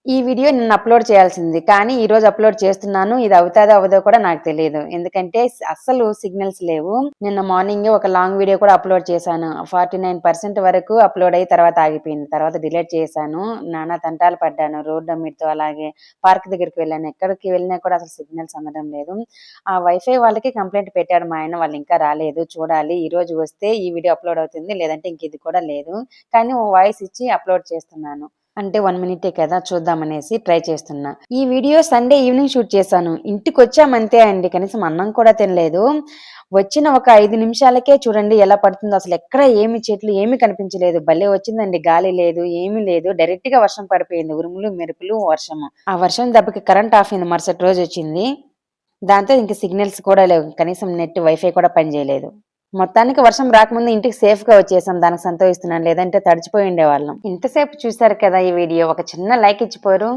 ఈ వీడియో నిన్న అప్‌లోడ్ చేయాల్సింది. కానీ ఈరోజు అప్‌లోడ్ చేస్తున్నాను. ఇది అవుతాదో అవ్వదో కూడా నాకు తెలీదు. ఎందుకంటే అస్సలు సిగ్నల్స్ లేవు. నిన్న మార్నింగే ఒక లాంగ్ వీడియో కూడా అప్‌లోడ్ చేశాను. 49% వరకు అప్‌లోడ్ అయ్యి తర్వాత ఆగిపోయింది. తర్వాత డిలీట్ చేశాను. నానా తంటాలు పడ్డాను. రోడ్ అమ్మిడితో అలాగే పార్క్ దగ్గరికి వెళ్ళాను. ఎక్కడికి వెళ్ళినా కూడా అసలు సిగ్నల్స్ అందడం లేదు. ఆ వైఫై వాళ్ళకి కంప్లెయింట్ పెట్టాడు మా ఆయన. వాళ్ళు ఇంకా రాలేదు. చూడాలి. ఈరోజు వస్తే ఈ వీడియో అప్‌లోడ్ అవుతుంది. లేదంటే ఇంక ఇది కూడా లేదు. కానీ వాయిస్ ఇచ్చి అప్‌లోడ్ చేస్తున్నాను. అంటే 1 మినిటే కదా! చూద్దామనేసి ట్రై చేస్తున్నా. ఈ వీడియో సండే ఈవినింగ్ షూట్ చేశాను. ఇంటికొచ్చామంతే అండి. కనీసం అన్నం కూడా తినలేదు. వచ్చిన ఒక 5 నిమిషాలకే చూడండి ఎలా పడుతుందో అసలెక్కడ ఏమి చెట్లు ఏమి కనిపించలేదు. భలే వచ్చిందండి. గాలి లేదు, ఏమీ లేదు. డైరెక్ట్‌గా వర్షం పడిపోయింది. ఉరుములు, మెరుపులు, వర్షము. ఆ వర్షం దెబ్బకి కరెంట్ ఆఫ్ అయింది. మరుసటి రోజొచ్చింది. దాంతో ఇంక సిగ్నల్స్ కూడా లేవు. కనీసం నెట్, వైఫై కూడా పనిచేయలేదు. మొత్తానికి వర్షం రాకముందే ఇంటికి సేఫ్‌గా వచ్చేసాం. దానికి సంతోషిస్తున్నాను. లేదంటే తడిచిపోయి ఉండేవాళ్ళం. ఇంతసేపు చూసారు కదా ఈ వీడియో. ఒక చిన్న లైక్ ఇచ్చిపోరు.